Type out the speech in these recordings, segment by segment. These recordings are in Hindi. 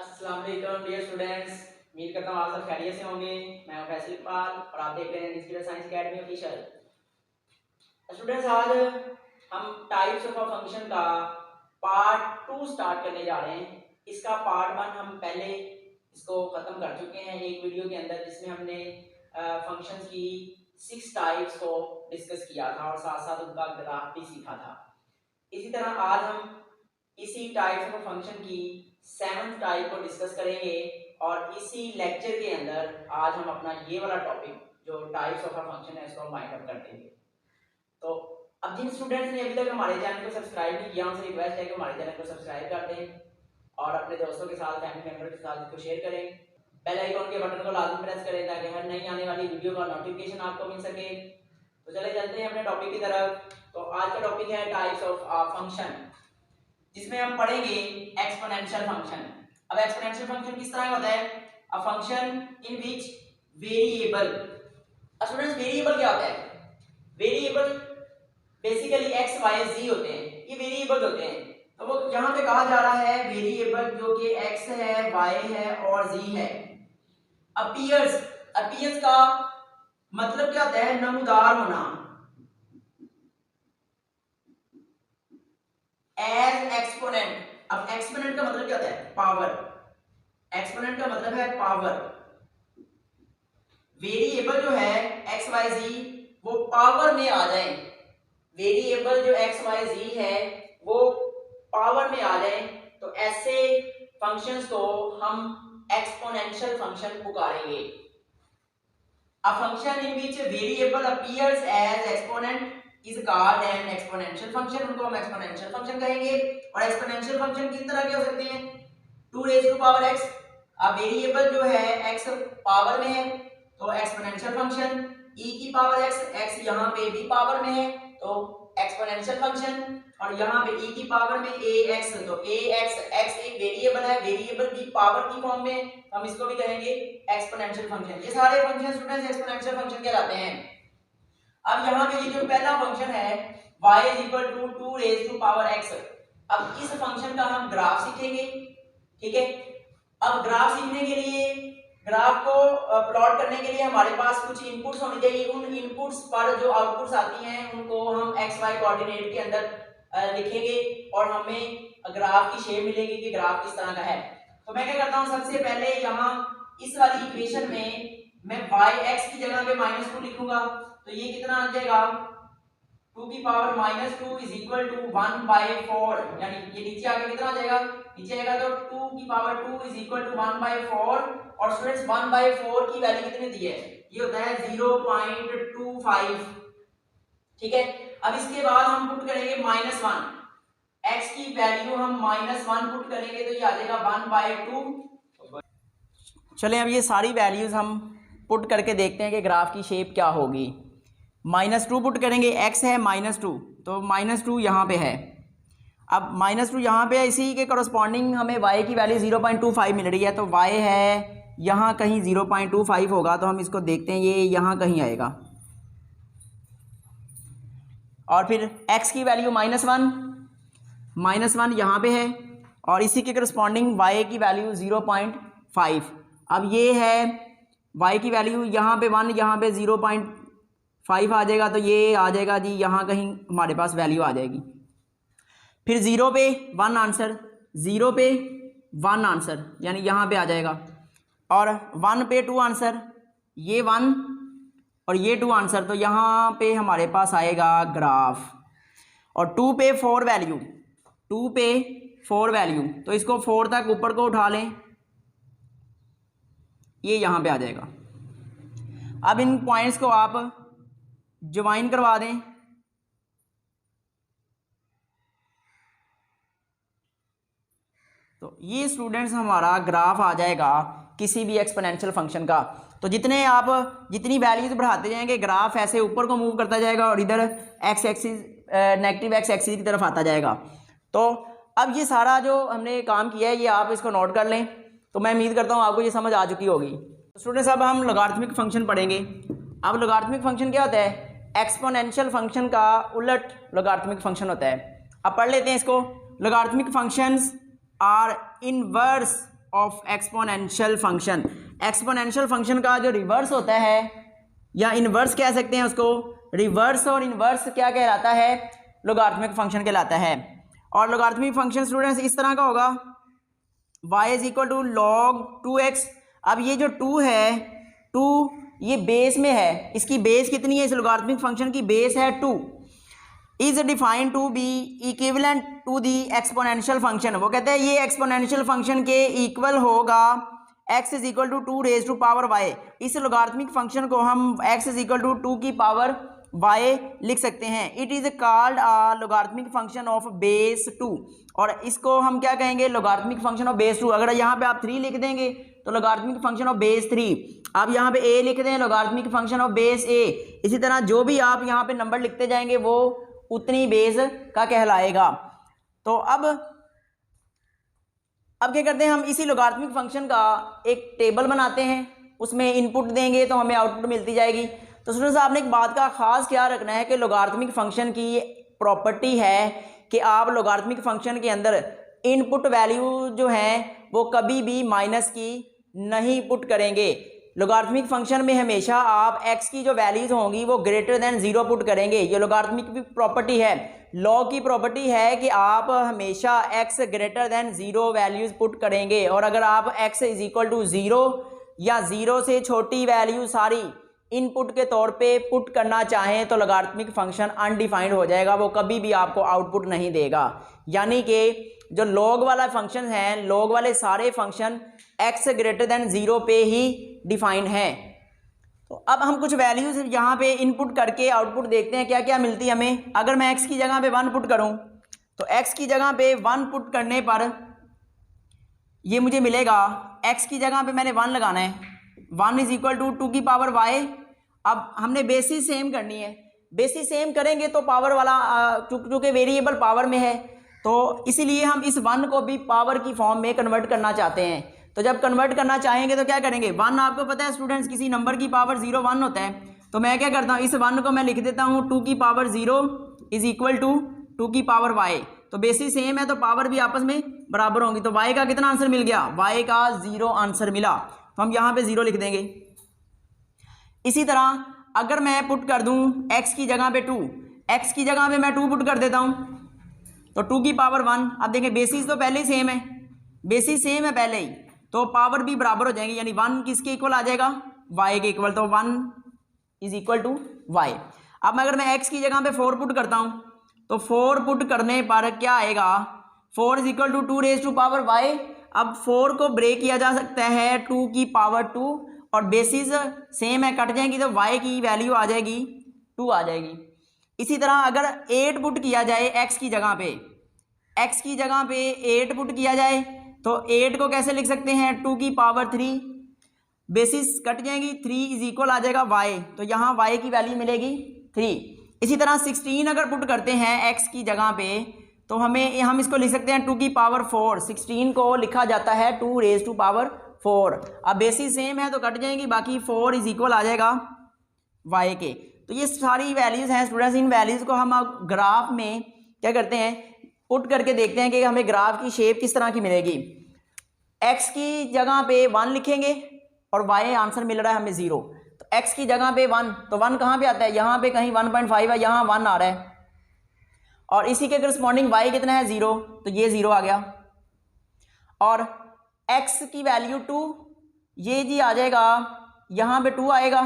अस्सलाम वालेकुम डियर स्टूडेंट्स, उम्मीद करता हूँ आप सब खैरियत से होंगे। मैं हूं फैसल इकबाल और आप देख रहे हैं digital science academy official. Students, आज हम टाइप्स ऑफ अ फंक्शन का पार्ट 2 स्टार्ट करने जा रहे हैं। इसका पार्ट 1 हम पहले इसको ख़त्म कर चुके हैं एक वीडियो के अंदर, जिसमें हमने फंक्शंस की 6 टाइप्स को डिस्कस किया था और साथ साथ उनका ग्राफ भी सीखा था। इसी तरह आज हम इसी टाइप्स ऑफ फंक्शन की 7th टाइप को डिस्कस करेंगे और इसी लेक्चर के अंदर आज हम अपना ये वाला टॉपिक जो टाइप्स ऑफ अ फंक्शन है इसको माइंड अप कर देंगे। तो अब जिन स्टूडेंट्स ने अभी तक हमारे चैनल को सब्सक्राइब नहीं किया उनसे रिक्वेस्ट है कि हमारे चैनल को सब्सक्राइब कर दें और अपने दोस्तों के साथ, फैमिली मेंबर के साथ इसको शेयर करें। बेल आइकॉन के बटन को लाजमी प्रेस करें ताकि हर नई आने वाली वीडियो का नोटिफिकेशन आपको मिल सके। तो चले चलते हैं अपने टॉपिक की तरफ। तो आज का टॉपिक है टाइप्स ऑफ अ फंक्शन, जिसमें हम पढ़ेंगे एक्सपोनेंशियल फंक्शन। अब एक्सपोनेंशियल फंक्शन किस तरह होता है? अ function in which variable, students variable क्या होता है? वेरिएबल बेसिकली एक्स वाई जी होते हैं, ये वेरिएबल होते हैं। तो वो यहाँ पे कहा जा रहा है वेरिएबल जो कि एक्स है, वाई है और जी है। अपीयर्स, अपीयर्स का मतलब क्या होता है? नमूदार होना। एज एक्सपोनेंट, अब एक्सपोनेंट का मतलब क्या होता है? पावर। एक्सपोनेंट का मतलब है पावर। वेरिएबल जो है एक्स वाई जी वो पावर में आ जाए। वेरिएबल जो एक्स वाई जी है वो पावर में आ जाए तो ऐसे फंक्शंस को हम एक्सपोनेंशियल फंक्शन पुकारेंगे। A function in which variable appears as exponent is called an exponential function, उनको हम एक्सपोनेंशियल फंक्शन कहेंगे। और एक्सपोनेंशियल फंक्शन किस तरह के हो सकते हैं? 2 रेज़ टू पावर x। अब वेरिएबल जो है x पावर में है तो एक्सपोनेंशियल फंक्शन e की पावर x, x यहाँ पे भी पावर में है तो एक्सपोनेंशियल फंक्शन, और यहाँ पे e की पावर में ax, तो ax, x एक वेरिएबल है, वेरिएबल भी पावर की फॉर्म में, हम इसको भी कहेंगे एक्सपोनेंशियल फंक्शन। ये सारे फंक्शन स्टूडेंट्स एक्सपोनेंशियल फंक्शन कहलाते हैं। अब यहाँ पे ये जो पहला फंक्शन है y = 2 raise to power x, अब इस फंक्शन का हम ग्राफ सीखेंगे। ठीक है, अब ग्राफ सीखने के लिए, ग्राफ को प्लॉट करने के लिए हमारे पास कुछ इनपुट्स होने चाहिए। उन इनपुट्स पर जो आउटपुट्स आती हैं उनको हम एक्स वाई कोऑर्डिनेट के अंदर लिखेंगे और हमें ग्राफ की शेप मिलेगी कि ग्राफ किस तरह का है। तो मैं क्या करता हूँ, सबसे पहले यहाँ इस वाली इक्वेशन में मैं वाई एक्स की जगह पे -2 लिखूंगा तो ये कितना आ जाएगा? 2 की पावर -2 इज इक्वल टू 1/4, यानी ये नीचे आके कितना आ जाएगा? नीचे आएगा तो 2 की पावर 2 इज इक्वल टू 1/4। और स्टूडेंट्स 1/4 की वैल्यू कितनी दी है? ये होता है 0.25। ठीक है, अब इसके बाद हम पुट करेंगे -1, x की वैल्यू हम -1 पुट करेंगे तो ये आ जाएगा 1/2। चलें अब ये सारी वैल्यूज हम पुट करके देखते हैं कि ग्राफ की शेप क्या होगी। -2 पुट करेंगे, x है -2 तो -2 यहाँ पे है। अब -2 यहाँ पे है, इसी के करस्पॉन्डिंग हमें y की वैल्यू 0.25 मिल रही है तो y है यहाँ कहीं 0.25 होगा, तो हम इसको देखते हैं, ये यहाँ कहीं आएगा। और फिर x की वैल्यू -1 यहाँ पे है और इसी के करस्पॉन्डिंग y की वैल्यू 0.5। अब ये है y की वैल्यू यहाँ पे 1, यहाँ पे 0.5 आ जाएगा तो ये आ जाएगा जी यहाँ कहीं हमारे पास वैल्यू आ जाएगी। फिर 0 पे 1 आंसर, 0 पे 1 आंसर यानी यहाँ पे आ जाएगा, और 1 पे 2 आंसर, ये 1 और ये 2 आंसर, तो यहाँ पे हमारे पास आएगा ग्राफ। और 2 पे 4 वैल्यू, 2 पे 4 वैल्यू, तो इसको 4 तक ऊपर को उठा लें, ये यहाँ पे आ जाएगा। अब इन पॉइंट्स को आप ज्वाइन करवा दें तो ये स्टूडेंट्स हमारा ग्राफ आ जाएगा किसी भी एक्सपोनेंशियल फंक्शन का। तो जितनी वैल्यूज बढ़ाते जाएंगे ग्राफ ऐसे ऊपर को मूव करता जाएगा और इधर x axis, negative x axis की तरफ आता जाएगा। तो अब ये सारा जो हमने काम किया है ये आप इसको नोट कर लें। तो मैं उम्मीद करता हूँ आपको ये समझ आ चुकी होगी। स्टूडेंट्स अब हम लॉगरिथमिक फंक्शन पढ़ेंगे। अब लॉगरिथमिक फंक्शन क्या होता है? एक्सपोनेंशियल फंक्शन का उलट लॉगरिथमिक फंक्शन होता है। अब पढ़ लेते हैं इसको। Logarithmic functions are inverse of exponential function. Exponential function का जो रिवर्स होता है या इनवर्स कह सकते हैं उसको, रिवर्स और इनवर्स क्या कहलाता है, लोगारिथमिक फंक्शन कहलाता है। और लोगारिथमिक फंक्शन स्टूडेंट्स इस तरह का होगा, y is equal to log 2x। अब ये जो 2 है, 2 ये बेस में है, इसकी बेस कितनी है, इस लोगारिथमिक फंक्शन की बेस है 2, is defined to be equivalent to the exponential function. वो कहते हैं ये एक्सपोनेंशियल फंक्शन के इक्वल होगा x is equal to 2 raise to power y। इस लोगारिथमिक फंक्शन को हम x इज इक्वल टू 2 की पावर y लिख सकते हैं। It is called a logarithmic function of base 2, और इसको हम क्या कहेंगे, लोगारिथमिक फंक्शन ऑफ बेस 2। अगर यहाँ पे आप 3 लिख देंगे तो लोगारिथमिक फंक्शन ऑफ बेस 3, आप यहाँ पे a लिख दें logarithmic function of base a। इसी तरह जो भी आप यहाँ पे नंबर लिखते जाएंगे वो उतनी बेस का कहलाएगा। तो अब क्या करते हैं, हम इसी लोगारिथमिक फंक्शन का एक टेबल बनाते हैं, उसमें इनपुट देंगे तो हमें आउटपुट मिलती जाएगी। तो स्टूडेंट्स आपने एक बात का खास ख्याल रखना है कि लोगारिथमिक फंक्शन की प्रॉपर्टी है कि आप लोगारिथमिक फंक्शन के अंदर इनपुट वैल्यू जो है वो कभी भी माइनस की नहीं पुट करेंगे। लोगारिथमिक फंक्शन में हमेशा आप x की जो वैल्यूज होंगी वो ग्रेटर देन 0 पुट करेंगे। ये लोगारिथमिक की प्रॉपर्टी है, लॉग की प्रॉपर्टी है कि आप हमेशा x greater than 0 values put करेंगे, और अगर आप x इज इक्वल टू 0 या 0 से छोटी वैल्यू सारी इनपुट के तौर पे पुट करना चाहें तो लोगारिथमिक फंक्शन अनडिफाइंड हो जाएगा, वो कभी भी आपको आउटपुट नहीं देगा। यानी कि जो लॉग वाला फंक्शन है, लॉग वाले सारे फंक्शन x ग्रेटर देन 0 पे ही डिफाइंड हैं। तो अब हम कुछ वैल्यूज यहाँ पे इनपुट करके आउटपुट देखते हैं क्या क्या मिलती है हमें। अगर मैं x की जगह पे 1 पुट करूँ तो x की जगह पे 1 पुट करने पर ये मुझे मिलेगा, x की जगह पे मैंने 1 लगाना है, 1 इज इक्वल टू 2 की पावर y। अब हमने बेसिस सेम करनी है, बेसिस सेम करेंगे तो पावर वाला चूँकि वेरिएबल पावर में है तो इसीलिए हम इस 1 को भी पावर की फॉर्म में कन्वर्ट करना चाहते हैं। तो जब कन्वर्ट करना चाहेंगे तो क्या करेंगे, 1 आपको पता है स्टूडेंट्स किसी नंबर की पावर 0 1 होता है, तो मैं क्या करता हूँ इस 1 को मैं लिख देता हूँ 2 की पावर 0 इज इक्वल टू 2 की पावर y। तो बेसिस सेम है तो पावर भी आपस में बराबर होंगी। तो y का कितना आंसर मिल गया, y का 0 आंसर मिला, तो हम यहाँ पे 0 लिख देंगे। इसी तरह अगर मैं पुट कर दूं x की जगह पे 2, x की जगह पे मैं 2 पुट कर देता हूं तो 2 की पावर 1। अब देखें बेसिस तो पहले ही सेम है, बेसिस सेम है पहले ही, तो पावर भी बराबर हो जाएंगी, यानी 1 किसके इक्वल आ जाएगा, y के इक्वल। तो 1 इज इक्वल टू y। अब अगर मैं x की जगह पे 4 पुट करता हूं तो 4 पुट करने पर क्या आएगा, 4 is equal to 2 raise to power y। अब 4 को ब्रेक किया जा सकता है 2 की पावर 2, और बेसिस सेम है, कट जाएंगी तो y की वैल्यू आ जाएगी 2 आ जाएगी। इसी तरह अगर 8 पुट किया जाए x की जगह पे, x की जगह पे 8 पुट किया जाए तो 8 को कैसे लिख सकते हैं, 2 की पावर 3, बेसिस कट जाएंगी, 3 इज इक्वल आ जाएगा y, तो यहाँ y की वैल्यू मिलेगी 3। इसी तरह 16 अगर पुट करते हैं x की जगह पे तो हम इसको लिख सकते हैं 2 की पावर 4। 16 को लिखा जाता है 2 रेज टू पावर 4। अब बेसिस सेम है तो कट जाएंगी, बाकी 4 इज इक्वल आ जाएगा y के। तो ये सारी वैल्यूज़ हैं स्टूडेंट्स, इन वैल्यूज़ को हम अब ग्राफ में क्या करते हैं, पुट करके देखते हैं कि हमें ग्राफ की शेप किस तरह की मिलेगी। x की जगह पे 1 लिखेंगे और y आंसर मिल रहा है हमें 0, तो x की जगह पे 1, तो 1 कहाँ पे आता है, यहाँ पे कहीं 1.5 है, यहाँ 1 आ रहा है, और इसी के करस्पॉन्डिंग y कितना है 0, तो ये 0 आ गया। और x की वैल्यू 2, ये जी आ जाएगा, यहाँ पे 2 आएगा,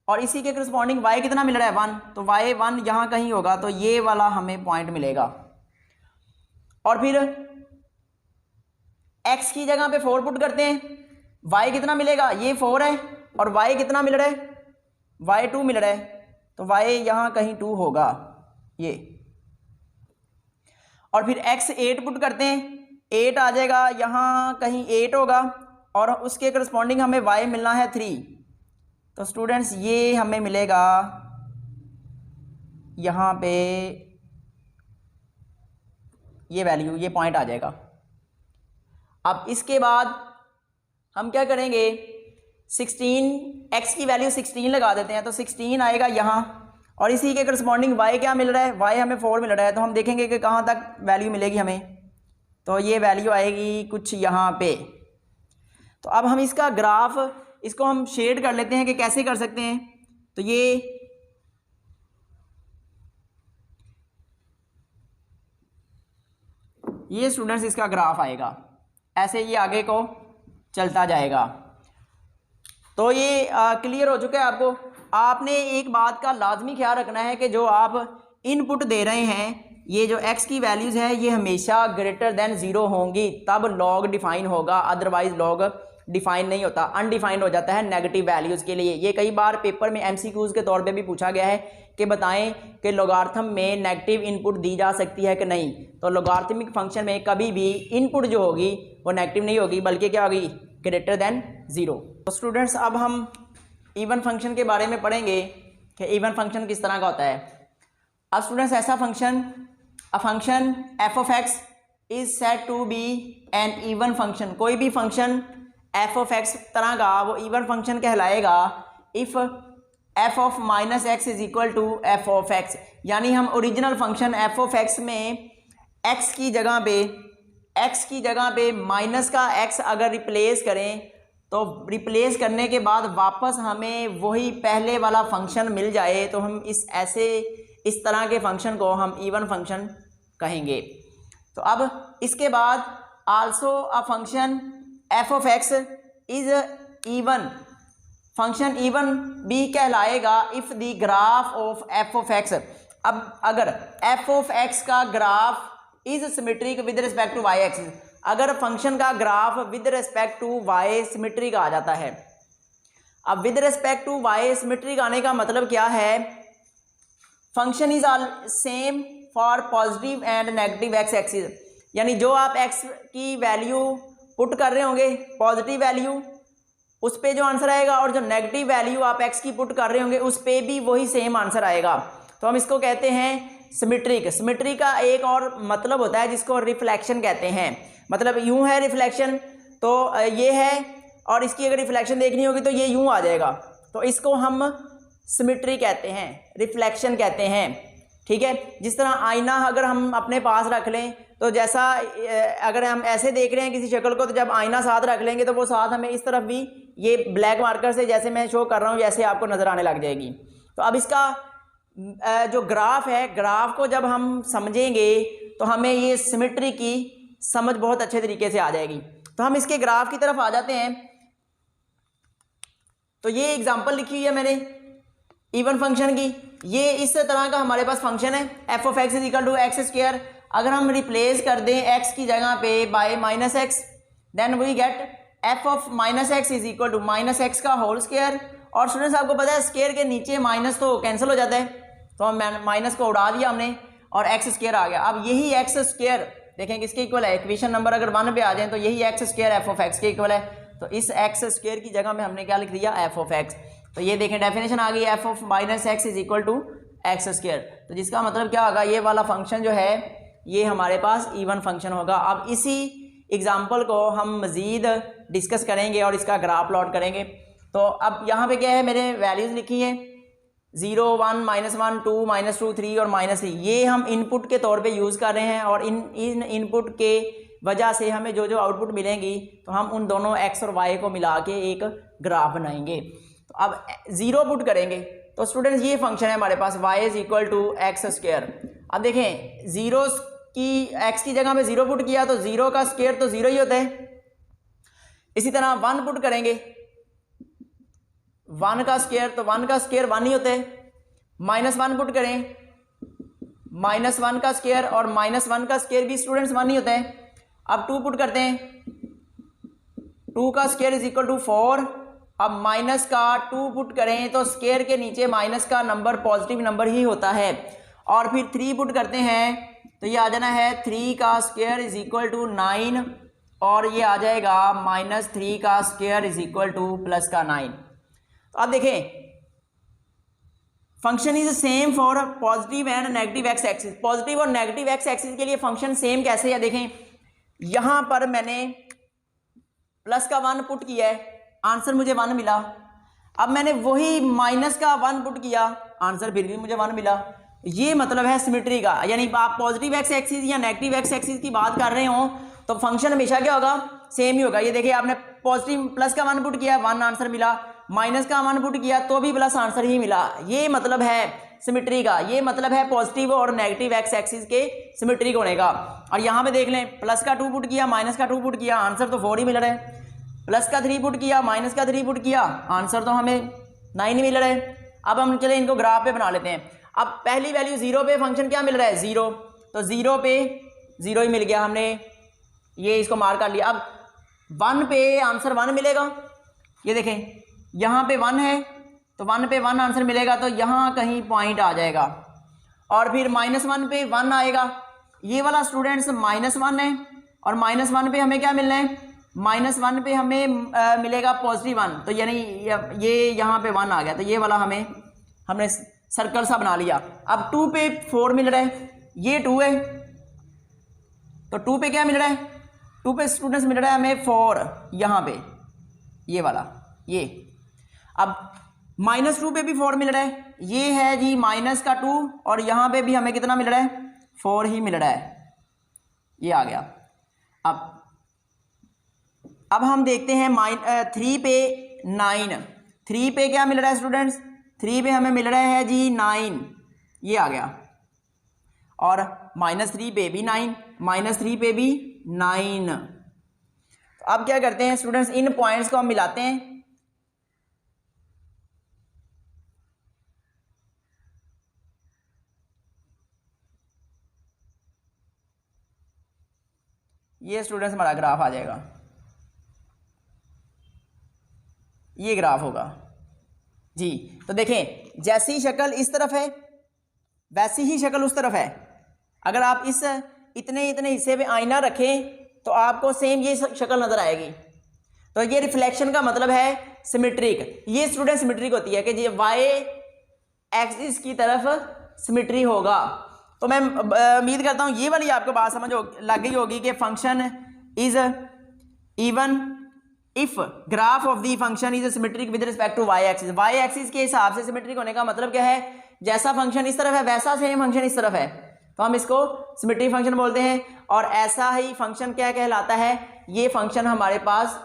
और इसी के करस्पॉन्डिंग y कितना मिल रहा है 1, तो y 1 यहाँ कहीं होगा, तो ये वाला हमें पॉइंट मिलेगा। और फिर x की जगह पे 4 पुट करते हैं, y कितना मिलेगा, ये 4 है, और y कितना मिल रहा है, y 2 मिल रहा है, तो y यहाँ कहीं 2 होगा ये। और फिर x 8 पुट करते हैं, 8 आ जाएगा, यहाँ कहीं 8 होगा, और उसके करस्पॉन्डिंग हमें y मिलना है 3, तो स्टूडेंट्स ये हमें मिलेगा यहाँ पे ये वैल्यू, ये पॉइंट आ जाएगा। अब इसके बाद हम क्या करेंगे, 16 x की वैल्यू 16 लगा देते हैं, तो 16 आएगा यहाँ, और इसी के करस्पॉन्डिंग y क्या मिल रहा है, y हमें 4 मिल रहा है, तो हम देखेंगे कि कहाँ तक वैल्यू मिलेगी हमें, तो ये वैल्यू आएगी कुछ यहाँ पे, तो अब हम इसका ग्राफ इसको हम शेड कर लेते हैं कि कैसे कर सकते हैं। तो ये स्टूडेंट्स इसका ग्राफ आएगा, ऐसे ये आगे को चलता जाएगा। तो ये क्लियर हो चुका है आपको। आपने एक बात का लाजमी ख्याल रखना है कि जो आप इनपुट दे रहे हैं, ये जो x की वैल्यूज़ है ये हमेशा ग्रेटर देन 0 होंगी, तब लॉग डिफाइन होगा, अदरवाइज लॉग डिफाइन नहीं होता, अनडिफाइंड हो जाता है नेगेटिव वैल्यूज़ के लिए। ये कई बार पेपर में MCQs के तौर पे भी पूछा गया है कि बताएं कि लॉगरिथम में नेगेटिव इनपुट दी जा सकती है कि नहीं। तो लॉगरिथमिक फंक्शन में कभी भी इनपुट जो होगी वो नेगेटिव नहीं होगी, बल्कि क्या होगी, ग्रेटर देन 0। तो स्टूडेंट्स अब हम इवन फंक्शन के बारे में पढ़ेंगे कि इवन फंक्शन किस तरह का होता है। अब स्टूडेंट्स ऐसा function, a function f of x is said to be an even function, कोई भी फंक्शन f of x तरह का वो इवन फंक्शन कहलाएगा if f of minus x is equal to f of x। यानी हम original function f of x में x की जगह पे माइनस का x अगर रिप्लेस करें, तो रिप्लेस करने के बाद वापस हमें वही पहले वाला फंक्शन मिल जाए, तो हम इस तरह के फंक्शन को हम इवन फंक्शन कहेंगे। तो अब इसके बाद also a function f of x is even, function even भी कहलाएगा if the graph of f of x। अब अगर f of x का graph is symmetric with respect to y axis, अगर फंक्शन का graph with respect to y symmetric आ जाता है। अब with respect to y symmetric आने का मतलब क्या है, function is all same for positive and negative x axis, यानी जो आप x की वैल्यू पुट कर रहे होंगे पॉजिटिव वैल्यू, उस पे जो आंसर आएगा, और जो नेगेटिव वैल्यू आप x की पुट कर रहे होंगे उस पे भी वही सेम आंसर आएगा। तो हम इसको कहते हैं सिमेट्रिक। सिमेट्रिक का एक और मतलब होता है जिसको रिफ्लेक्शन कहते हैं, मतलब यूं है रिफ्लेक्शन, तो ये है, और इसकी अगर रिफ्लेक्शन देखनी होगी तो ये यूं आ जाएगा, तो इसको हम सिमेट्री कहते हैं, रिफ्लेक्शन कहते हैं। ठीक है, जिस तरह आईना अगर हम अपने पास रख लें, तो जैसा अगर हम ऐसे देख रहे हैं किसी शक्ल को, तो जब आईना साथ रख लेंगे तो वो साथ हमें इस तरफ भी ये ब्लैक मार्कर से जैसे मैं शो कर रहा हूँ जैसे आपको नज़र आने लग जाएगी। तो अब इसका जो ग्राफ है, ग्राफ को जब हम समझेंगे तो हमें ये सिमेट्री की समझ बहुत अच्छे तरीके से आ जाएगी। तो हम इसके ग्राफ की तरफ आ जाते हैं। तो ये एग्जांपल लिखी हुई है मैंने इवन फंक्शन की। ये इस तरह का हमारे पास फंक्शन है f of x is equal to x square. अगर हम रिप्लेस कर दें x की जगह पे by minus x, then we get f of minus x is equal to minus x का होल स्क्वायर। और स्टूडेंट्स आपको पता है स्क्वायर के नीचे माइनस तो कैंसिल हो जाता है, तो हम माइनस को उड़ा दिया हमने और एक्स स्क्वायर आ गया। अब यही एक्स स्क्वायर देखें किसके इक्वल है, इक्वेशन नंबर अगर 1 पे आ जाए तो यही x square f of x के इक्वल है। तो इस एक्स स्क्वायर की जगह में हमने क्या लिख दिया, f of x। तो ये देखें डेफिनेशन आ गई, f of minus x is equal to x square. तो जिसका मतलब क्या होगा, ये वाला फंक्शन जो है ये हमारे पास इवन फंक्शन होगा। अब इसी एग्जाम्पल को हम मज़ीद डिस्कस करेंगे और इसका ग्राफ प्लॉट करेंगे। तो अब यहाँ पे क्या है, मेरे वैल्यूज़ लिखी हैं 0 1 -1 2 -2 3 और -3। ये हम इनपुट के तौर पे यूज़ कर रहे हैं, और इन इनपुट के वजह से हमें जो जो आउटपुट मिलेंगी तो हम उन दोनों x और y को मिला के एक ग्राफ बनाएंगे। तो अब 0 पुट करेंगे तो स्टूडेंट्स ये फंक्शन है हमारे पास y is equal to x square. अब देखें 0 की x की जगह में 0 पुट किया तो 0 का स्क्वायर तो 0 ही होता है। इसी तरह 1 पुट करेंगे, 1 का स्क्वायर तो 1 का स्क्वायर 1 ही होता है। -1 पुट करें, -1 का स्क्वायर और -1 का स्क्वायर भी स्टूडेंट्स 1 ही होता है। अब 2 पुट करते हैं, 2 का स्क्वायर इज इक्वल टू 4। अब माइनस का 2 पुट करें तो स्क्वायर के नीचे माइनस का नंबर पॉजिटिव नंबर ही होता है। और फिर 3 पुट करते हैं तो ये आ जाना है 3 का स्क्वायर इज इक्वल टू 9, और ये आ जाएगा -3 का square is equal two plus का 9। तो अब देखें function is same for positive and negative x axis. Positive और नेगेटिव एक्स एक्सिस के लिए फंक्शन सेम कैसे है, देखें यहां पर मैंने प्लस का 1 पुट किया है, आंसर मुझे 1 मिला। अब मैंने वही माइनस का 1 पुट किया, आंसर फिर भी मुझे 1 मिला। ये मतलब है सिमेट्री का, यानी आप पॉजिटिव एक्स एक्सिस या नेगेटिव एक्स एक्सिस की बात कर रहे हो तो फंक्शन हमेशा क्या होगा, सेम ही होगा। ये देखिए आपने पॉजिटिव प्लस का 1 पुट किया 1 आंसर मिला, माइनस का 1 पुट किया तो भी प्लस आंसर ही मिला। ये मतलब है सिमेट्री का, ये मतलब है पॉजिटिव और नेगेटिव एक्स एक्सिस के सिमेट्रिक होने का। और यहाँ पे देख लें प्लस का 2 पुट किया माइनस का 2 पुट किया, आंसर तो 4 ही मिल रहा है। प्लस का 3 पुट किया माइनस का 3 पुट किया, आंसर तो हमें 9 ही मिल रहा है। अब हम चले इनको ग्राफ पे बना लेते हैं। अब पहली वैल्यू 0 पे फंक्शन क्या मिल रहा है 0, तो 0 पे 0 ही मिल गया, हमने ये इसको मार्क कर लिया। अब 1 पे आंसर 1 मिलेगा, ये देखें यहाँ पे 1 है तो 1 पे 1 आंसर मिलेगा, तो यहाँ कहीं पॉइंट आ जाएगा। और फिर -1 पे 1 आएगा, ये वाला स्टूडेंट्स -1 है, और -1 पे हमें क्या मिलना है, -1 पे हमें मिलेगा +1, तो यानी ये यहाँ पे 1 आ गया, तो ये वाला हमने सर्कल सा बना लिया। अब 2 पे 4 मिल रहा है, ये 2 है, तो 2 पे क्या मिल रहा है, 2 पे स्टूडेंट्स मिल रहा है हमें 4, यहाँ पे ये वाला ये। अब -2 पे भी 4 मिल रहा है, ये है जी -2, और यहाँ पे भी हमें कितना मिल रहा है 4 ही मिल रहा है, ये आ गया। अब हम देखते हैं 3 पे 9, 3 पे क्या मिल रहा है स्टूडेंट्स, 3 पे हमें मिल रहा है जी 9, ये आ गया। और -3 पे भी 9, -3 पे भी 9। तो अब क्या करते हैं स्टूडेंट्स, इन पॉइंट्स को हम मिलाते हैं। ये स्टूडेंट्स हमारा ग्राफ आ जाएगा, ये ग्राफ होगा जी। तो देखें जैसी शक्ल इस तरफ है वैसी ही शक्ल उस तरफ है। अगर आप इस इतने हिस्से पे आईना रखें तो आपको सेम ये शक्ल नजर आएगी। तो ये रिफ्लेक्शन का मतलब है सिमेट्रिक। ये स्टूडेंट सिमेट्रिक होती है कि ये वाई एक्सिस की तरफ सिमेट्री होगा। तो मैं उम्मीद करता हूँ ये वाली आपको बात समझ लग गई होगी कि function is even if graph of the function is symmetric with respect to y axis. Y axis के हिसाब से सिमेट्रिक होने का मतलब क्या है, जैसा फंक्शन इस तरफ है वैसा सेम फंक्शन इस तरफ है, तो हम इसको सिमेट्रिक फंक्शन बोलते हैं। और ऐसा ही फंक्शन क्या कहलाता है, ये फंक्शन हमारे पास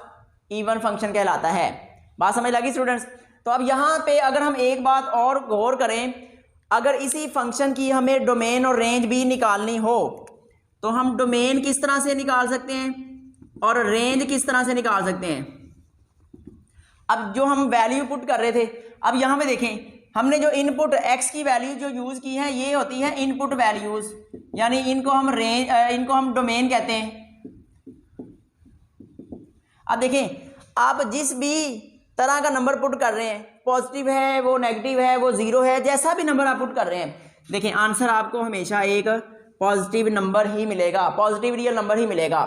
इवन फंक्शन कहलाता है। बात समझ लगी स्टूडेंट्स। तो अब यहाँ पे अगर हम एक बात और गौर करें, अगर इसी फंक्शन की हमें डोमेन और रेंज भी निकालनी हो तो हम डोमेन किस तरह से निकाल सकते हैं और रेंज किस तरह से निकाल सकते हैं। अब जो हम वैल्यू पुट कर रहे थे, अब यहाँ पे देखें हमने जो इनपुट x की वैल्यू जो यूज की है ये होती है इनपुट वैल्यूज, यानी इनको हम डोमेन कहते हैं। अब देखें आप जिस भी तरह का नंबर पुट कर रहे हैं, पॉजिटिव है वो नेगेटिव है वो 0 है, जैसा भी नंबर आप पुट कर रहे हैं, देखें आंसर आपको हमेशा एक पॉजिटिव नंबर ही मिलेगा, पॉजिटिव रियल नंबर ही मिलेगा।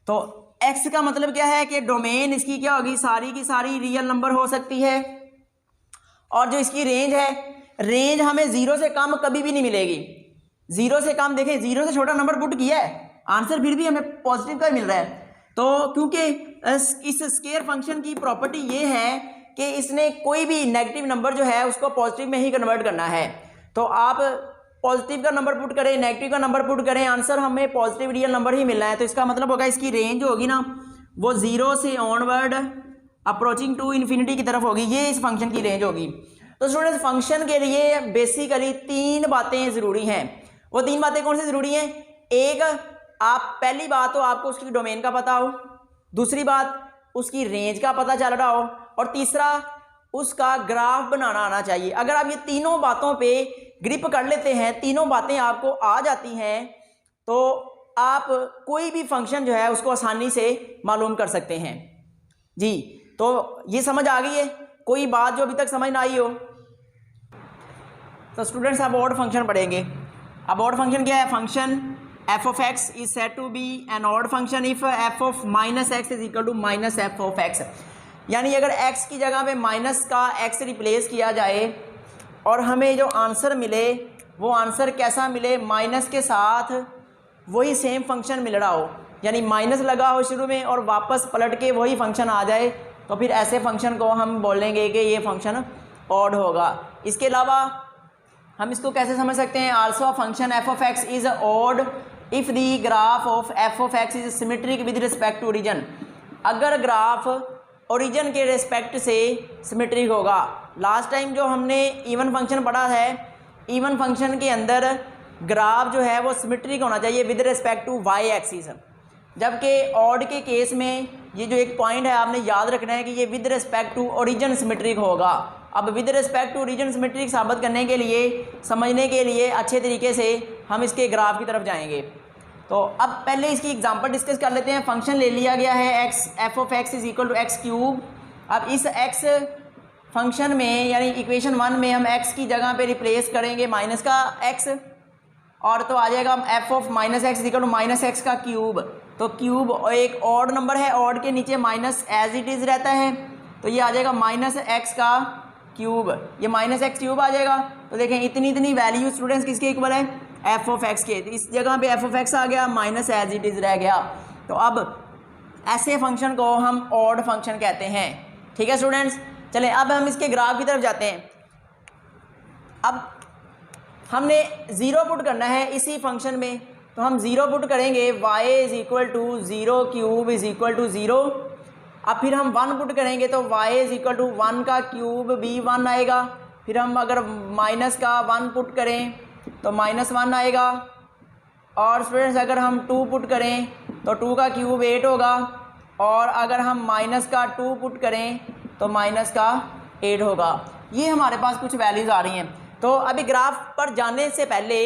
तो x का मतलब क्या है कि डोमेन इसकी क्या होगी, सारी की सारी रियल नंबर हो सकती है। और जो इसकी रेंज है, रेंज हमें 0 से कम कभी भी नहीं मिलेगी। 0 से कम देखें 0 से छोटा नंबर पुट किया है, आंसर फिर भी हमें पॉजिटिव का ही मिल रहा है। तो क्योंकि इस स्केयर फंक्शन की प्रॉपर्टी ये है कि इसने कोई भी नेगेटिव नंबर जो है उसको पॉजिटिव में ही कन्वर्ट करना है। तो आप पॉजिटिव का नंबर पुट करें, नेगेटिव का नंबर पुट करें, आंसर हमें पॉजिटिव रियल नंबर ही मिलना है। तो इसका मतलब होगा इसकी रेंज जो होगी ना वो 0 से ऑनवर्ड अप्रोचिंग टू इन्फिनिटी की तरफ होगी, ये इस फंक्शन की रेंज होगी। तो स्टूडेंट्स फंक्शन के लिए बेसिकली 3 बातें ज़रूरी हैं। वो 3 बातें कौन सी ज़रूरी हैं? एक, आप पहली बात तो आपको उसकी डोमेन का पता हो, दूसरी बात उसकी रेंज का पता चल रहा हो, और तीसरा उसका ग्राफ बनाना आना चाहिए। अगर आप ये तीनों बातों पे ग्रिप कर लेते हैं, तीनों बातें आपको आ जाती हैं, तो आप कोई भी फंक्शन जो है उसको आसानी से मालूम कर सकते हैं जी। तो ये समझ आ गई है? कोई बात जो अभी तक समझ ना आई हो? तो स्टूडेंट्स अब ऑड फंक्शन पढ़ेंगे। अब ऑड फंक्शन क्या है? Function f of x is said to be an odd function if f of minus x is equal to minus f of x। यानी अगर x की जगह पे माइनस का x रिप्लेस किया जाए और हमें जो आंसर मिले वो आंसर कैसा मिले, माइनस के साथ वही सेम फंक्शन मिल रहा हो, यानी माइनस लगा हो शुरू में और वापस पलट के वही फंक्शन आ जाए, तो फिर ऐसे फंक्शन को हम बोलेंगे कि ये फंक्शन ऑड होगा। इसके अलावा हम इसको कैसे समझ सकते हैं? Also function f of x is odd if the graph of f of x is symmetric with respect to origin, अगर ग्राफ ओरिजन के रिस्पेक्ट से सिमेट्रिक होगा। लास्ट टाइम जो हमने इवन फंक्शन पढ़ा है, इवन फंक्शन के अंदर ग्राफ जो है वो सिमेट्रिक होना चाहिए with respect to y axis, जबकि ऑड के केस में ये जो एक पॉइंट है आपने याद रखना है कि ये with respect to origin symmetric होगा। अब with respect to origin symmetric साबित करने के लिए, समझने के लिए अच्छे तरीके से हम इसके ग्राफ की तरफ जाएंगे। तो अब पहले इसकी एग्जांपल डिस्कस कर लेते हैं। फंक्शन ले लिया गया है x, f of x is equal to x cube. अब इस एक्स फंक्शन में यानी इक्वेशन 1 में हम एक्स की जगह पे रिप्लेस करेंगे माइनस का एक्स, और तो आ जाएगा f of minus x is equal to minus x का क्यूब। तो क्यूब एक ऑड नंबर है, ऑड के नीचे माइनस एज इट इज़ रहता है, तो ये आ जाएगा माइनस एक्स का क्यूब, ये माइनस एक्स क्यूब आ जाएगा। तो देखें इतनी इतनी वैल्यू स्टूडेंट्स किसके इक्वल है, एफ ऑफ एक्स के। तो इस जगह पे एफ ऑफ एक्स आ गया, माइनस एज इट इज़ रह गया। तो अब ऐसे फंक्शन को हम ऑड फंक्शन कहते हैं। ठीक है स्टूडेंट्स, चलें अब हम इसके ग्राफ की तरफ जाते हैं। अब हमने ज़ीरो पुट करना है इसी फंक्शन में, तो हम ज़ीरो पुट करेंगे, y is equal to zero cube is equal to zero. अब फिर हम 1 पुट करेंगे तो y इज़ इक्वल टू 1 का क्यूब भी 1 आएगा। फिर हम अगर माइनस का 1 पुट करें तो माइनस 1 आएगा। और स्टूडेंट्स अगर हम 2 पुट करें तो 2 का क्यूब 8 होगा। और अगर हम माइनस का 2 पुट करें तो माइनस का 8 होगा। ये हमारे पास कुछ वैल्यूज़ आ रही हैं। तो अभी ग्राफ पर जाने से पहले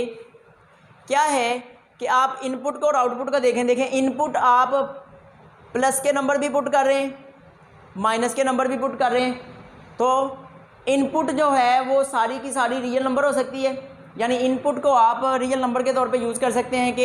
क्या है कि आप इनपुट को और आउटपुट का देखें। इनपुट आप प्लस के नंबर भी पुट कर रहे हैं, माइनस के नंबर भी पुट कर रहे हैं। तो इनपुट जो है वो सारी की सारी रियल नंबर हो सकती है, यानी इनपुट को आप रियल नंबर के तौर पे यूज़ कर सकते हैं कि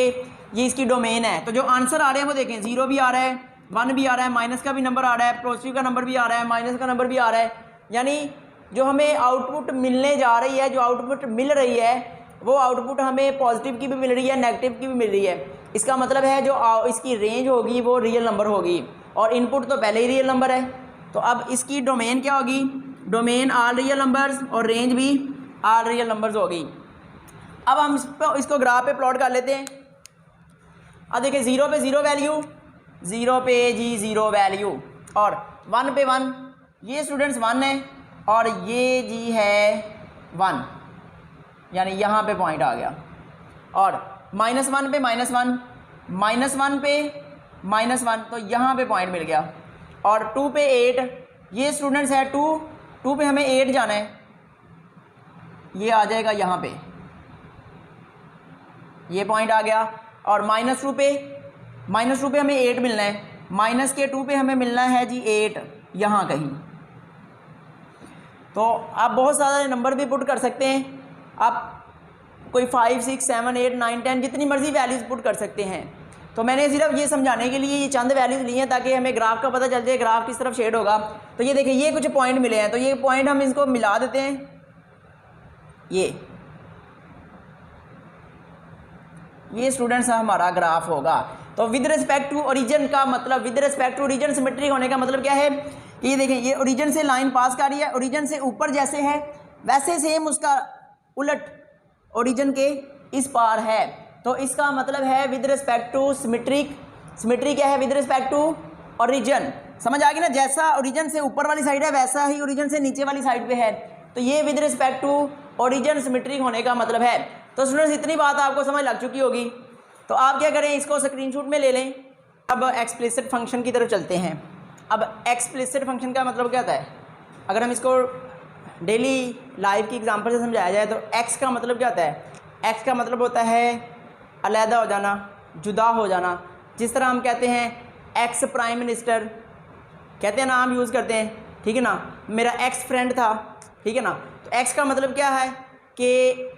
ये इसकी डोमेन है। तो जो आंसर आ रहे हैं वो देखें, 0 भी आ रहा है, 1 भी आ रहा है, माइनस का भी नंबर आ रहा है, पॉजिटिव का नंबर भी आ रहा है, माइनस का नंबर भी आ रहा है। यानी जो हमें आउटपुट मिलने जा रही है, जो आउटपुट मिल रही है वो आउटपुट हमें पॉजिटिव की भी मिल रही है, नेगेटिव की भी मिल रही है। इसका मतलब है जो इसकी रेंज होगी वो रियल नंबर होगी, और इनपुट तो पहले ही रियल नंबर है। तो अब इसकी डोमेन क्या होगी, डोमेन ऑल रियल नंबर्स और रेंज भी ऑल रियल नंबर्स होगी। अब हम इसको ग्राफ पे प्लॉट कर लेते हैं। अब देखिए 0 पे 0 वैल्यू, 0 पे जी 0 वैल्यू, और 1 पे 1, ये स्टूडेंट्स 1 है, और ये जी है 1, यानी यहाँ पे पॉइंट आ गया। और -1 पे -1, -1 पे -1, तो यहाँ पे पॉइंट मिल गया। और 2 पे 8, ये स्टूडेंट्स है 2 पे हमें 8 जाना है, ये आ जाएगा यहाँ पे, ये पॉइंट आ गया। और -2 पे हमें 8 मिलना है, माइनस के 2 पे हमें मिलना है जी 8 यहाँ कहीं। तो आप बहुत सारे नंबर भी पुट कर सकते हैं, आप कोई 5, 6, 7, 8, 9, 10 जितनी मर्जी वैल्यूज़ पुट कर सकते हैं। तो मैंने सिर्फ ये समझाने के लिए ये चंद वैल्यूज़ ली हैं ताकि हमें ग्राफ का पता चल जाए ग्राफ किस तरफ शेड होगा। तो ये देखिए ये कुछ पॉइंट मिले हैं, तो ये पॉइंट हम इसको मिला देते हैं, ये स्टूडेंट्स हमारा ग्राफ होगा। तो विद रिस्पेक्ट टू ओरिजिन का मतलब, with respect to origin symmetric होने का मतलब क्या है कि ये देखें, ये ओरिजिन से लाइन पास कर रही है, ओरिजिन से ऊपर जैसे है वैसे सेम उसका उलट ओरिजिन के इस पार है। तो इसका मतलब है with respect to symmetric. Symmetry क्या है, विद रिस्पेक्ट टू ओरिजिन। समझ आ गई ना, जैसा ओरिजिन से ऊपर वाली साइड है वैसा ही ओरिजिन से नीचे वाली साइड पे है। तो ये with respect to origin symmetric होने का मतलब है। तो स्टूडेंट्स इतनी बात आपको समझ लग चुकी होगी। तो आप क्या करें, इसको स्क्रीनशॉट में ले लें। अब एक्सप्लिसिट फंक्शन की तरफ चलते हैं। अब एक्सप्लिसिट फंक्शन का मतलब क्या होता है, अगर हम इसको डेली लाइफ की एग्जांपल से समझाया जाए तो एक्स का मतलब क्या होता है, एक्स का मतलब होता है अलहदा हो जाना, जुदा हो जाना। जिस तरह हम कहते हैं एक्स प्राइम मिनिस्टर, कहते हैं ना, हम यूज़ करते हैं, ठीक है ना, मेरा एक्स फ्रेंड था, ठीक है ना। तो एक्स का मतलब क्या है कि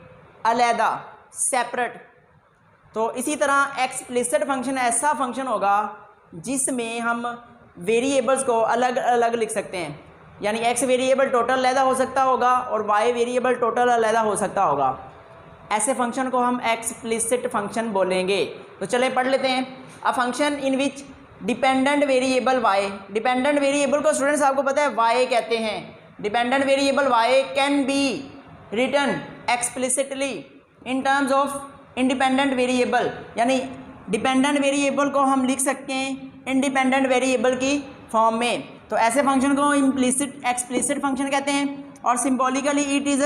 अलहदा, सेपरेट। तो इसी तरह एक्सप्लिसिट फंक्शन ऐसा फंक्शन होगा जिसमें हम वेरिएबल्स को अलग अलग लिख सकते हैं, यानी एक्स वेरिएबल टोटल अलहदा हो सकता होगा और वाई वेरिएबल टोटल अलहदा हो सकता होगा। ऐसे फंक्शन को हम एक्सप्लिसिट फंक्शन बोलेंगे। तो चले पढ़ लेते हैं। A function in which dependent variable y, dependent variable को स्टूडेंट्स आपको पता है वाई कहते हैं। Dependent variable y can be written explicitly in terms of independent variable, यानी डिपेंडेंट वेरिएबल को हम लिख सकते हैं इंडिपेंडेंट वेरिएबल की फॉर्म में। तो ऐसे फंक्शन को इम्प्लिसिट एक्सप्लिसिट फंक्शन कहते हैं। और symbolically it is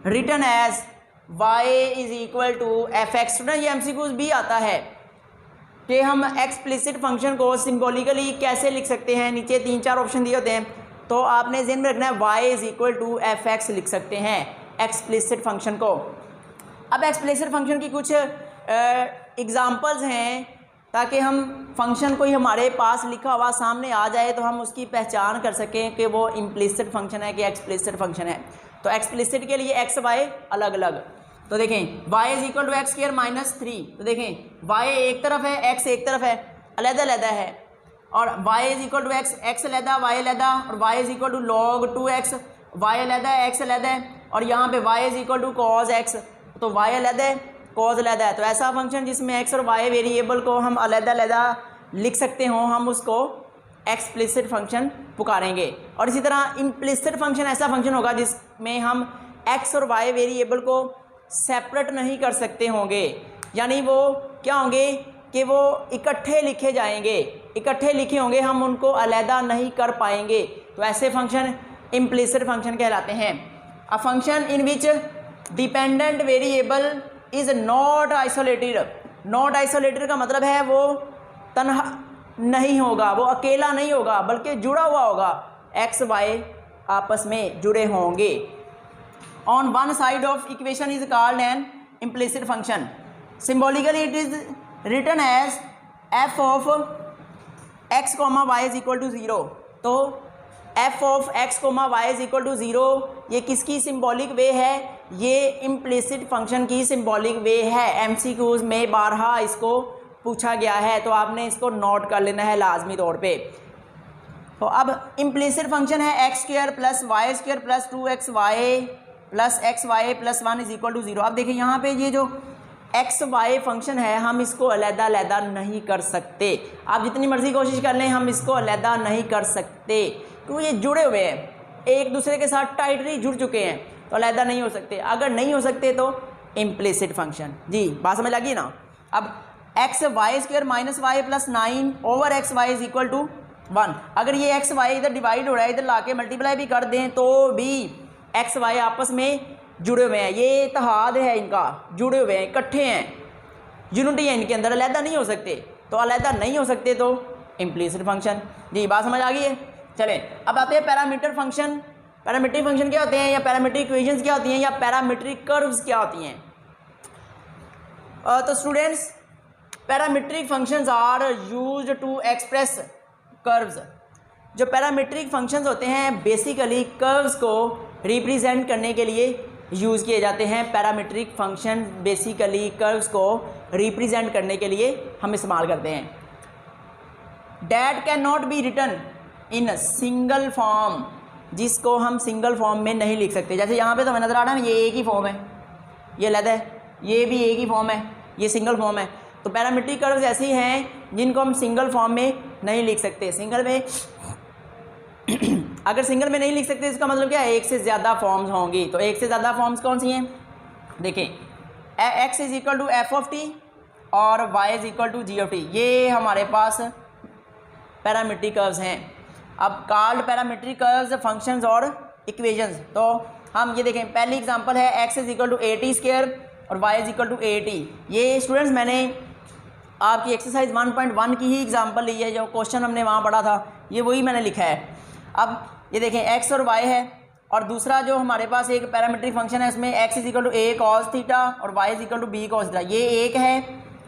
written as y is equal to f x. Student ये MCQs भी आता है कि हम एक्सप्लिसिट फंक्शन को सिंबॉलिकली कैसे लिख सकते हैं। नीचे 3-4 ऑप्शन दिए होते हैं, तो आपने ज़हन में रखना है y is equal to f x लिख सकते हैं एक्सप्लिसिट फंक्शन को। अब एक्सप्लिसिट फंक्शन की कुछ एग्जांपल्स हैं ताकि हम फंक्शन कोई हमारे पास लिखा हुआ सामने आ जाए तो हम उसकी पहचान कर सकें कि वो इम्प्लिसिट फंक्शन है कि एक्सप्लिसिट फंक्शन है। तो एक्सप्लिसिट के लिए x y अलग अलग। तो देखें y is equal to x square minus 3। तो देखें y एक तरफ है, x एक तरफ है, अलग-अलग है। और y is equal to x अलग, y अलग, और y is equal to log 2x, y अलग है, x अलग है। और यहाँ पे y is equal to cos x, तो y अलग है, cos अलग है। तो ऐसा फंक्शन जिसमें x और y वेरिएबल को हम अलग-अलग लिख सकते हों, हम उसको एक्सप्लिसिट फंक्शन पुकारेंगे। और इसी तरह इम्प्लिसिट फंक्शन ऐसा फंक्शन होगा जिसमें हम x और y वेरिएबल को सेपरेट नहीं कर सकते होंगे, यानी वो क्या होंगे कि वो इकट्ठे लिखे जाएंगे, इकट्ठे लिखे होंगे, हम उनको अलहदा नहीं कर पाएंगे। तो ऐसे फंक्शन इम्प्लिसिट फंक्शन कहलाते हैं। A function in which dependent variable is not isolated. Not isolated का मतलब है वो तन्हा नहीं होगा, वो अकेला नहीं होगा, बल्कि जुड़ा हुआ होगा, x y आपस में जुड़े होंगे। On one side of equation is called an implicit function. Symbolically it is written as f of x, y is equal to 0। तो f of x, y is equal to 0 ये किसकी सिम्बॉलिक वे है? ये इम्प्लिसिट फंक्शन की सिम्बॉलिक वे है। MCQs में बारहा इसको पूछा गया है, तो आपने इसको नोट कर लेना है लाजमी तौर पे। तो अब इम्प्लिसिट फंक्शन है x square plus y square plus 2xy plus xy plus 1 is equal to 0। अब देखिए यहाँ पे ये जो xy फंक्शन है हम इसको अलहदा नहीं कर सकते। आप जितनी मर्जी कोशिश कर लें हम इसको अलहदा नहीं कर सकते, क्योंकि ये जुड़े हुए हैं, एक दूसरे के साथ टाइटली जुड़ चुके हैं, तो अलहदा नहीं हो सकते। अगर नहीं हो सकते तो इम्प्लिसिट फंक्शन। जी बात समझ लगी ना? अब x y square minus y plus 9 over x y is equal to 1। अगर ये एक्स वाई इधर डिवाइड हो रहा है, इधर लाके मल्टीप्लाई भी कर दें तो भी एक्स वाई आपस में जुड़े हुए हैं, ये इत्तेहाद है इनका, जुड़े हुए हैं, इकट्ठे हैं, यूनिटी है इनके अंदर, अलहदा नहीं हो सकते। तो अलहदा नहीं हो सकते तो इम्प्लिसिट फंक्शन। जी बात समझ आ गई है? चलें अब आते हैं पैरामीटर फंक्शन। पैरामीट्रिक फंक्शन क्या होते हैं, या पैरामीट्रिक इक्वेशंस क्या होती हैं, या पैरामीट्रिक कर्व्स क्या होती हैं? तो students parametric functions are used to express curves. जो पैरामीट्रिक फंक्शंस होते हैं बेसिकली कर्व्स को रिप्रेजेंट करने के लिए यूज़ किए जाते हैं। पैरामीट्रिक फंक्शन बेसिकली कर्व्स को रिप्रेजेंट करने के लिए हम इस्तेमाल करते हैं। That can not be written in single form, जिसको हम सिंगल फॉर्म में नहीं लिख सकते। जैसे यहाँ पे तो हमें नज़र आ रहा है ये एक ही फॉर्म है, ये अलग है, ये भी एक ही फॉर्म है, ये सिंगल फॉर्म है। तो पैरामीट्रिक कर्व्स ऐसे हैं जिनको हम सिंगल फॉर्म में नहीं लिख सकते। सिंगल में अगर सिंगल में नहीं लिख सकते इसका मतलब क्या है, एक से ज़्यादा फॉर्म्स होंगी। तो एक से ज़्यादा फॉर्म्स कौन सी हैं? देखें x is equal to f of t और y is equal to g of t, ये हमारे पास पैरामीट्रिक कर्व्स हैं। अब कॉल्ड पैरामीट्रिक कर्व्स फंक्शंस और इक्वेशंस। तो हम ये देखें, पहली एग्जांपल है x is equal to a t square और y is equal to a t. ये स्टूडेंट्स मैंने आपकी एक्सरसाइज 1.1 की ही एग्जांपल ली है, जो क्वेश्चन हमने वहाँ पढ़ा था ये वही मैंने लिखा है। अब ये देखें x और y है, और दूसरा जो हमारे पास एक पैरामीट्रिक फंक्शन है उसमें x is equal to a cos theta और y is equal to b cos theta. ये एक है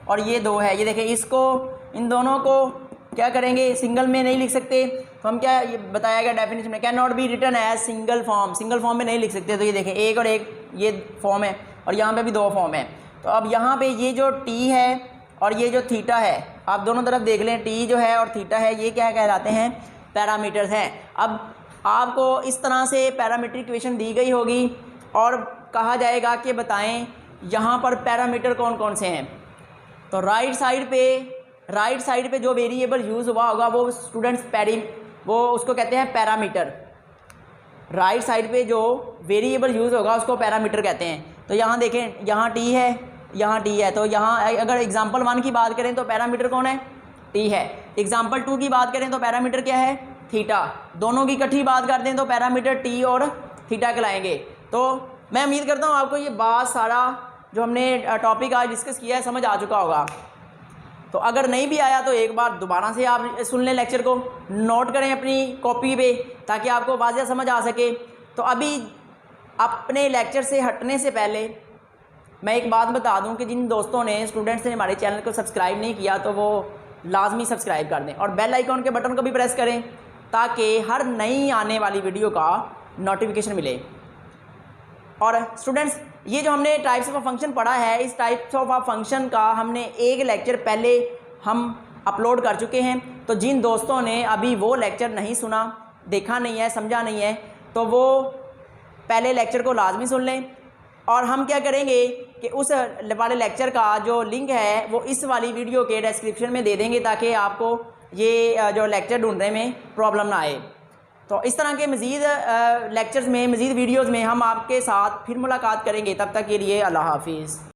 और ये दो है। ये देखें, इसको इन दोनों को क्या करेंगे, सिंगल में नहीं लिख सकते। तो हम क्या, ये बताया गया डेफिनेशन में, can not be written as single form, single form में नहीं लिख सकते। तो ये देखें एक और एक ये फॉर्म है और यहाँ पे भी दो फॉर्म है। तो अब यहाँ पे ये जो t है और ये जो थीटा है, आप दोनों तरफ देख लें, t जो है और थीटा है, ये क्या कहलाते हैं, पैरामीटर्स हैं। अब आपको इस तरह से पैरामीट्रिक इक्वेशन दी गई होगी और कहा जाएगा कि बताएं यहाँ पर पैरामीटर कौन कौन से हैं। तो राइट साइड पे जो वेरिएबल यूज़ हुआ होगा वो स्टूडेंट्स वो उसको कहते हैं पैरामीटर। राइट साइड पे जो वेरिएबल यूज़ होगा उसको पैरामीटर कहते हैं। तो यहाँ देखें, यहाँ टी है, यहाँ टी है, तो यहाँ अगर एग्जाम्पल 1 की बात करें तो पैरामीटर कौन है, टी है। एग्जाम्पल 2 की बात करें तो पैरामीटर क्या है, थीटा। दोनों की इकट्ठी बात करते हैं तो पैरामीटर टी और थीटा कहलाएंगे। तो मैं उम्मीद करता हूँ आपको ये बात सारा जो हमने टॉपिक आज डिस्कस किया है समझ आ चुका होगा। तो अगर नहीं भी आया तो एक बार दोबारा से आप सुन लें, लेक्चर को नोट करें अपनी कॉपी पे ताकि आपको वाज़ेह समझ आ सके। तो अभी अपने लेक्चर से हटने से पहले मैं एक बात बता दूं कि जिन दोस्तों ने, स्टूडेंट्स ने हमारे चैनल को सब्सक्राइब नहीं किया तो वो लाजमी सब्सक्राइब कर दें और बेल आइकॉन के बटन को भी प्रेस करें ताकि हर नई आने वाली वीडियो का नोटिफिकेशन मिले। और स्टूडेंट्स, ये जो हमने टाइप्स ऑफ फंक्शन पढ़ा है, इस टाइप्स ऑफ फंक्शन का हमने एक लेक्चर पहले हम अपलोड कर चुके हैं। तो जिन दोस्तों ने अभी वो लेक्चर नहीं सुना, देखा नहीं है, समझा नहीं है, तो वो पहले लेक्चर को लाजमी सुन लें। और हम क्या करेंगे कि उस वाले लेक्चर का जो लिंक है वो इस वाली वीडियो के डिस्क्रिप्शन में दे देंगे ताकि आपको ये जो लेक्चर ढूंढने में प्रॉब्लम ना आए। तो इस तरह के मज़ीद लेक्चर्स में, मज़ीद वीडियोज़ में हम आपके साथ फिर मुलाकात करेंगे। तब तक के लिए अल्लाह हाफिज़।